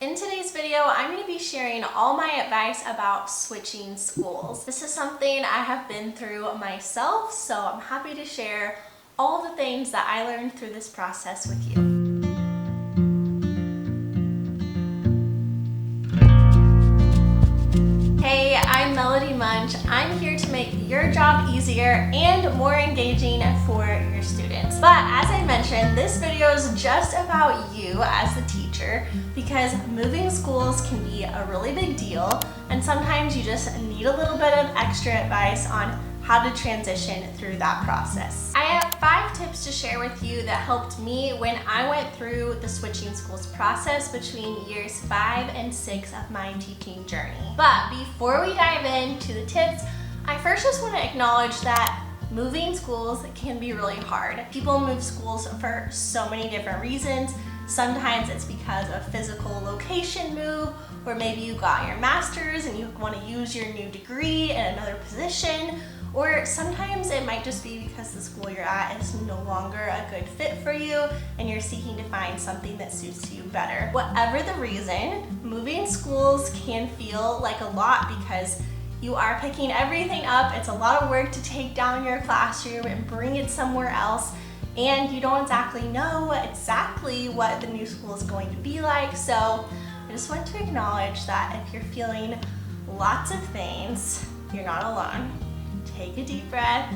In today's video, I'm going to be sharing all my advice about switching schools. This is something I have been through myself, so I'm happy to share all the things that I learned through this process with you. Hey, I'm Melody Munch. I'm here to make your job easier and more engaging for your students. But as I mentioned, this video is just about you as the teacher because moving schools can be a really big deal, and sometimes you just need a little bit of extra advice on how to transition through that process. I have 5 tips to share with you that helped me when I went through the switching schools process between years 5 and 6 of my teaching journey. But before we dive into the tips, I first just want to acknowledge that moving schools can be really hard. People move schools for so many different reasons. Sometimes it's because of physical location move, or maybe you got your master's and you want to use your new degree in another position. Or sometimes it might just be because the school you're at is no longer a good fit for you and you're seeking to find something that suits you better. Whatever the reason, moving schools can feel like a lot because you are picking everything up. It's a lot of work to take down your classroom and bring it somewhere else, and you don't exactly know what the new school is going to be like. So I just want to acknowledge that if you're feeling lots of things, you're not alone. Take a deep breath.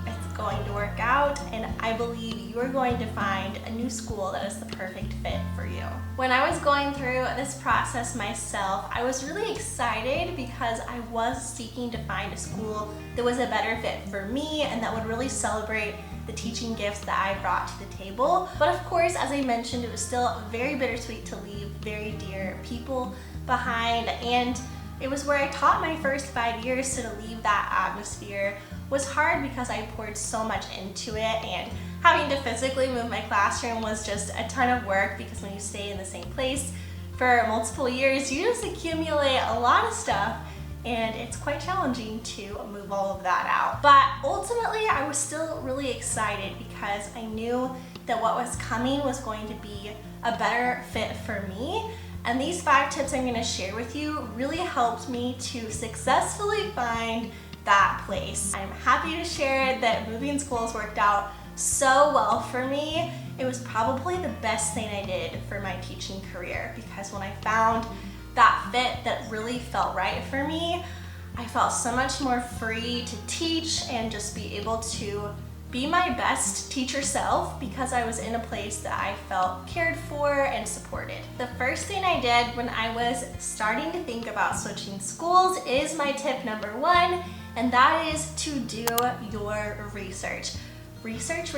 It's going to work out, and I believe you are going to find a new school that is the perfect fit for you. When I was going through this process myself, I was really excited because I was seeking to find a school that was a better fit for me and that would really celebrate the teaching gifts that I brought to the table. But of course, as I mentioned, it was still very bittersweet to leave very dear people behind, and it was where I taught my first 5 years, so to leave that atmosphere was hard because I poured so much into it, and having to physically move my classroom was just a ton of work because when you stay in the same place for multiple years, you just accumulate a lot of stuff, and it's quite challenging to move all of that out. But ultimately, I was still really excited because I knew that what was coming was going to be a better fit for me. And these 5 tips I'm going to share with you really helped me to successfully find that place. I'm happy to share that moving schools worked out so well for me. It was probably the best thing I did for my teaching career because when I found that fit that really felt right for me, I felt so much more free to teach and just be able to be my best teacher self because I was in a place that I felt cared for and supported. The first thing I did when I was starting to think about switching schools is my tip number 1, and that is to do your research. Research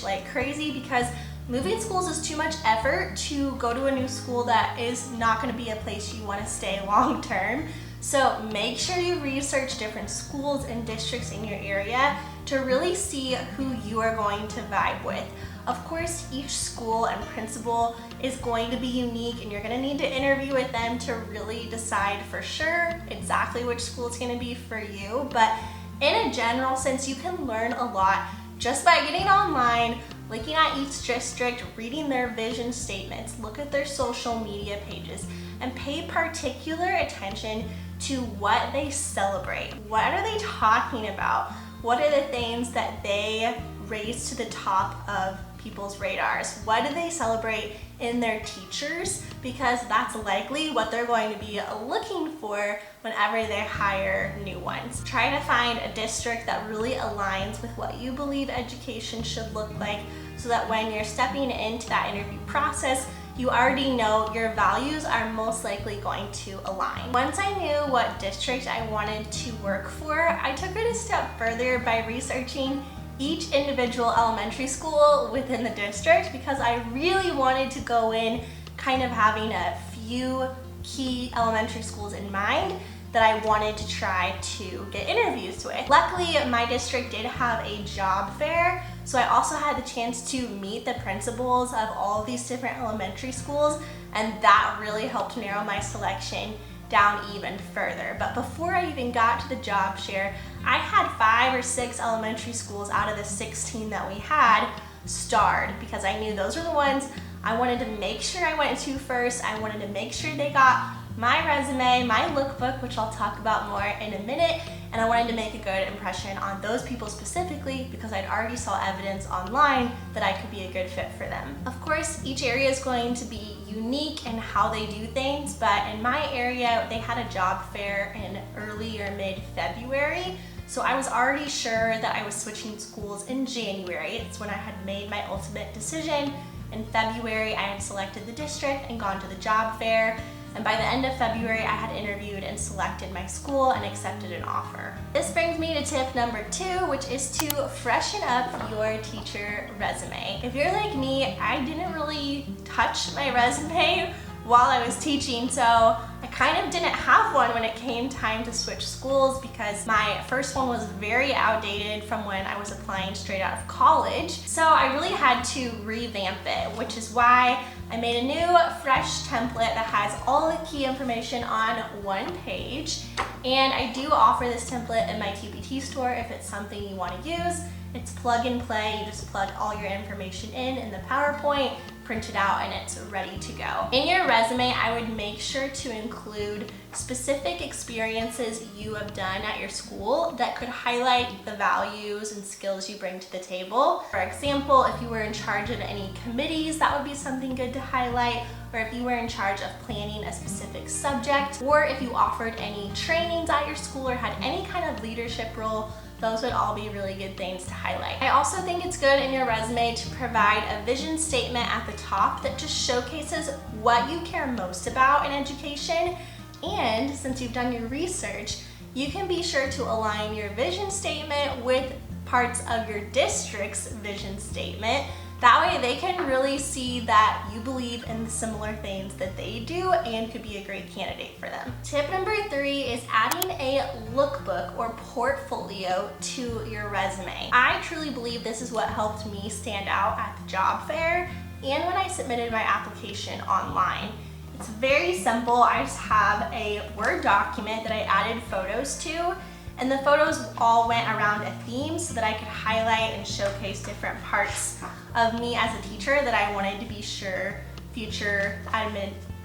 like crazy because moving schools is too much effort to go to a new school that is not going to be a place you want to stay long term. So make sure you research different schools and districts in your area to really see who you are going to vibe with. Of course, each school and principal is going to be unique, and you're going to need to interview with them to really decide for sure exactly which school is going to be for you. But in a general sense, you can learn a lot just by getting online, looking at each district, reading their vision statements, look at their social media pages, and pay particular attention to what they celebrate. What are they talking about? What are the things that they raise to the top of people's radars? What do they celebrate in their teachers? Because that's likely what they're going to be looking for whenever they hire new ones. Try to find a district that really aligns with what you believe education should look like so that when you're stepping into that interview process, you already know your values are most likely going to align. Once I knew what district I wanted to work for, I took it a step further by researching each individual elementary school within the district because I really wanted to go in kind of having a few key elementary schools in mind that I wanted to try to get interviews with. Luckily, my district did have a job fair, so I also had the chance to meet the principals of all of these different elementary schools, and that really helped narrow my selection down even further. But before I even got to the job share, I had 5 or 6 elementary schools out of the 16 that we had starred because I knew those were the ones I wanted to make sure I went to first. I wanted to make sure they got my resume, my lookbook, which I'll talk about more in a minute, and I wanted to make a good impression on those people specifically because I'd already saw evidence online that I could be a good fit for them. Of course, each area is going to be unique in how they do things, but in my area, they had a job fair in early or mid-February, so I was already sure that I was switching schools in January. It's when I had made my ultimate decision. In February, I had selected the district and gone to the job fair. And by the end of February, I had interviewed and selected my school and accepted an offer. This brings me to tip number 2, which is to freshen up your teacher resume. If you're like me, I didn't really touch my resume while I was teaching, so I kind of didn't have one when it came time to switch schools because my first one was very outdated from when I was applying straight out of college. So I really had to revamp it, which is why I made a new fresh template that has all the key information on one page. And I do offer this template in my TPT store if it's something you want to use. It's plug and play. You just plug all your information in the PowerPoint, print it out, and it's ready to go. In your resume, I would make sure to include specific experiences you have done at your school that could highlight the values and skills you bring to the table. For example, if you were in charge of any committees, that would be something good to highlight, or if you were in charge of planning a specific subject, or if you offered any trainings at your school or had any kind of leadership role. Those would all be really good things to highlight. I also think it's good in your resume to provide a vision statement at the top that just showcases what you care most about in education. And since you've done your research, you can be sure to align your vision statement with parts of your district's vision statement. That way they can really see that you believe in the similar things that they do and could be a great candidate for them. Tip number 3 is adding a lookbook or portfolio to your resume. I truly believe this is what helped me stand out at the job fair and when I submitted my application online. It's very simple. I just have a Word document that I added photos to, and the photos all went around a theme so that I could highlight and showcase different parts of me as a teacher that I wanted to be sure future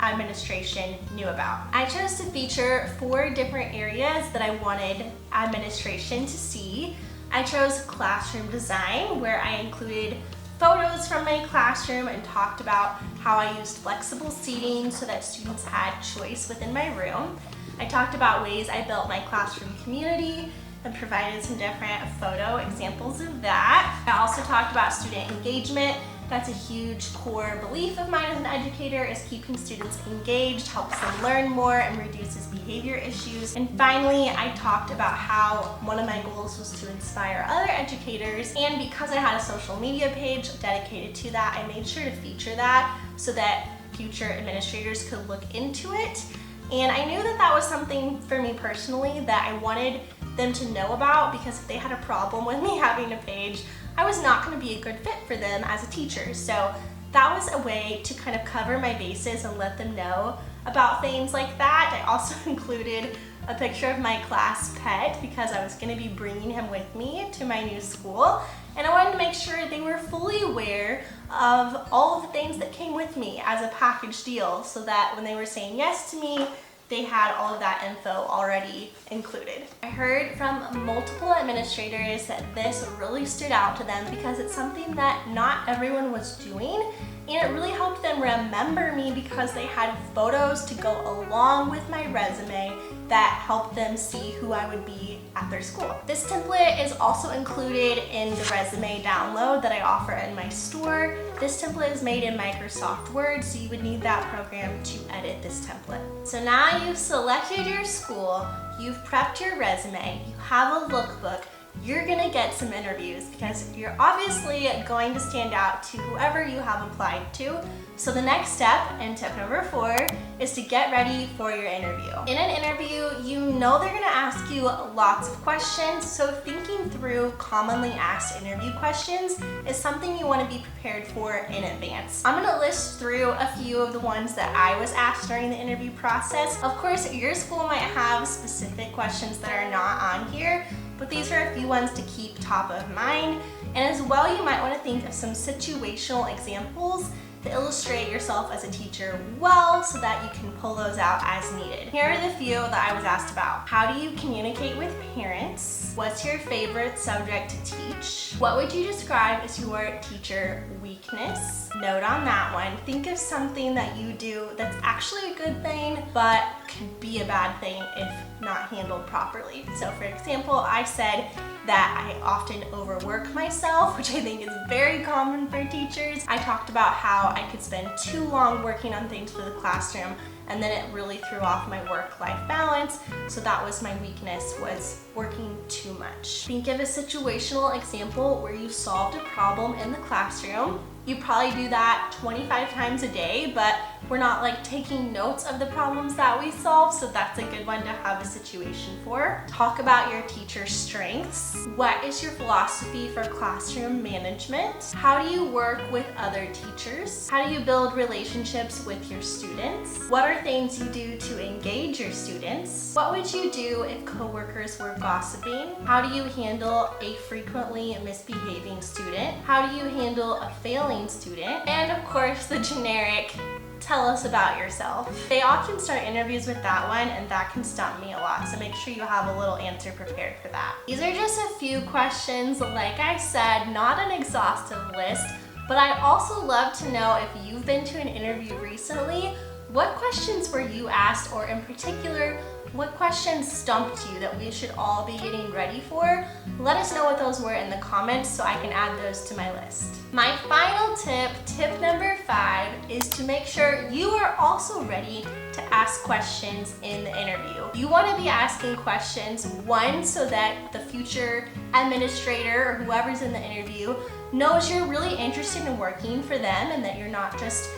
administration knew about. I chose to feature 4 different areas that I wanted administration to see. I chose classroom design, where I included photos from my classroom and talked about how I used flexible seating so that students had choice within my room. I talked about ways I built my classroom community and provided some different photo examples of that. I also talked about student engagement. That's a huge core belief of mine as an educator, is keeping students engaged, helps them learn more, and reduces behavior issues. And finally, I talked about how one of my goals was to inspire other educators, and because I had a social media page dedicated to that, I made sure to feature that so that future administrators could look into it. And I knew that that was something for me personally that I wanted them to know about, because if they had a problem with me having a page, I was not going to be a good fit for them as a teacher. So that was a way to kind of cover my bases and let them know about things like that. I also included a picture of my class pet because I was going to be bringing him with me to my new school, and I wanted to make sure they were fully aware of all of the things that came with me as a package deal, so that when they were saying yes to me, they had all of that info already included. I heard from multiple administrators that this really stood out to them because it's something that not everyone was doing, and it really helped them remember me because they had photos to go along with my resume that helped them see who I would be at their school. This template is also included in the resume download that I offer in my store. This template is made in Microsoft Word, so you would need that program to edit this template. So now you've selected your school, you've prepped your resume, you have a lookbook, you're gonna get some interviews because you're obviously going to stand out to whoever you have applied to. So the next step, and tip number 4, is to get ready for your interview. In an interview, you know they're gonna ask you lots of questions, so thinking through commonly asked interview questions is something you wanna be prepared for in advance. I'm gonna list through a few of the ones that I was asked during the interview process. Of course, your school might have specific questions that are not on here, but these are a few ones to keep top of mind. And as well, you might want to think of some situational examples to illustrate yourself as a teacher well so that you can pull those out as needed. Here are the few that I was asked about. How do you communicate with parents? What's your favorite subject to teach? What would you describe as your teacher weakness? Note on that one. Think of something that you do that's actually a good thing, but could be a bad thing if not handled properly. So for example, I said that I often overwork myself, which I think is very common for teachers. I talked about how I could spend too long working on things for the classroom, and then it really threw off my work-life balance. So that was my weakness, was working too much. Think of a situational example where you solved a problem in the classroom. You probably do that 25 times a day, but we're not like taking notes of the problems that we solve, so that's a good one to have a situation for. Talk about your teacher's strengths. What is your philosophy for classroom management? How do you work with other teachers? How do you build relationships with your students? What are things you do to engage your students? What would you do if coworkers were gossiping? How do you handle a frequently misbehaving student? How do you handle a failing student? And of course, the generic, tell us about yourself. They often start interviews with that one, and that can stump me a lot, so make sure you have a little answer prepared for that. These are just a few questions. Like I said, not an exhaustive list, but I also love to know if you've been to an interview recently, what questions were you asked, or in particular, what questions stumped you that we should all be getting ready for? Let us know what those were in the comments so I can add those to my list. My final tip number 5, is to make sure you are also ready to ask questions in the interview. You want to be asking questions, one, so that the future administrator or whoever's in the interview knows you're really interested in working for them and that you're not just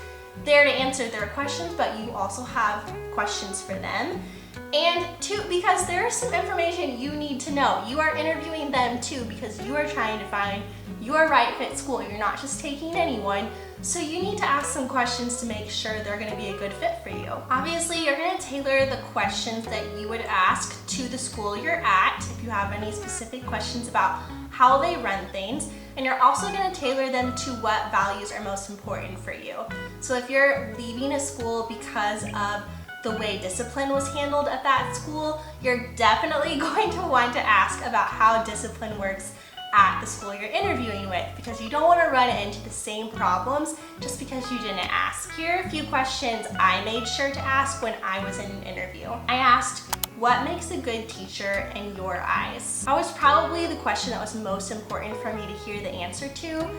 there to answer their questions, but you also have questions for them. And 2, because there's some information you need to know. You are interviewing them too because you are trying to find your right fit school. You're not just taking anyone. So you need to ask some questions to make sure they're going to be a good fit for you. Obviously, you're going to tailor the questions that you would ask to the school you're at if you have any specific questions about how they run things. And you're also going to tailor them to what values are most important for you. So if you're leaving a school because of the way discipline was handled at that school, you're definitely going to want to ask about how discipline works at the school you're interviewing with, because you don't want to run into the same problems just because you didn't ask. Here are a few questions I made sure to ask when I was in an interview. I asked, what makes a good teacher in your eyes? That was probably the question that was most important for me to hear the answer to,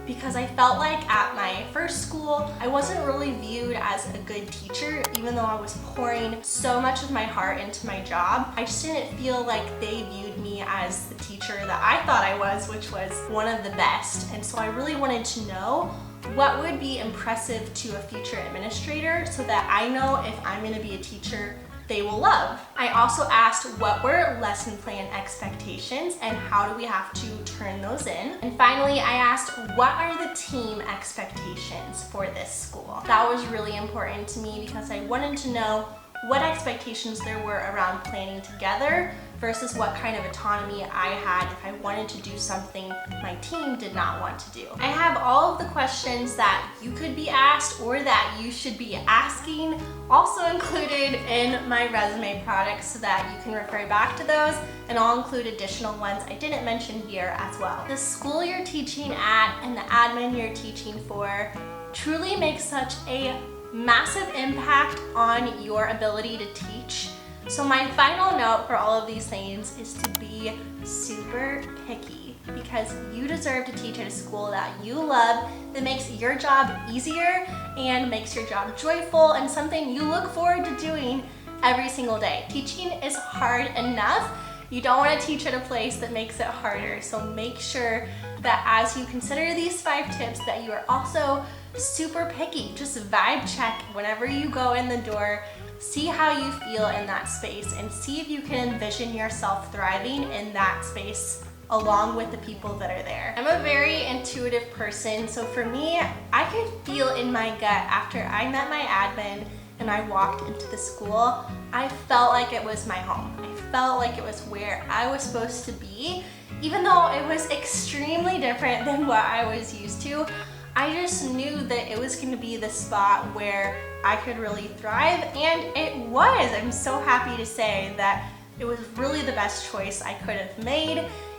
because I felt like at my first school, I wasn't really viewed as a good teacher, even though I was pouring so much of my heart into my job. I just didn't feel like they viewed me as the teacher that I thought I was, which was one of the best. And so I really wanted to know what would be impressive to a future administrator so that I know if I'm going to be a teacher they will love. I also asked what were lesson plan expectations and how do we have to turn those in. And finally, I asked what are the team expectations for this school. That was really important to me because I wanted to know what expectations there were around planning together versus what kind of autonomy I had if I wanted to do something my team did not want to do. I have all of the questions that you could be asked or that you should be asking also included in my resume product so that you can refer back to those, and I'll include additional ones I didn't mention here as well. The school you're teaching at and the admin you're teaching for truly makes such a massive impact on your ability to teach. So my final note for all of these things is to be super picky, because you deserve to teach at a school that you love, that makes your job easier and makes your job joyful and something you look forward to doing every single day. Teaching is hard enough. You don't want to teach at a place that makes it harder. So make sure that as you consider these 5 tips that you are also super picky. Just vibe check whenever you go in the door. See how you feel in that space and see if you can envision yourself thriving in that space along with the people that are there. I'm a very intuitive person, so for me, I could feel in my gut after I met my admin and I walked into the school, I felt like it was my home. I felt like it was where I was supposed to be, even though it was extremely different than what I was used to. I just knew that it was going to be the spot where I could really thrive, and it was. I'm so happy to say that it was really the best choice I could have made,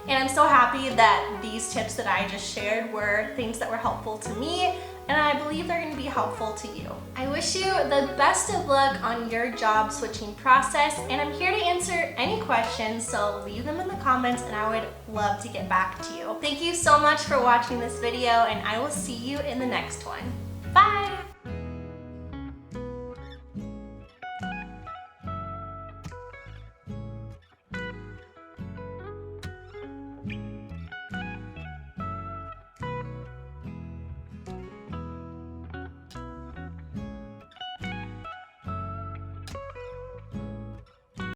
and I'm so happy that these tips that I just shared were things that were helpful to me, and I believe they're going to be helpful to you. I wish you the best of luck on your job switching process, and I'm here to answer any questions, so leave them in the comments and I would love to get back to you. Thank you so much for watching this video, and I will see you in the next one. Bye!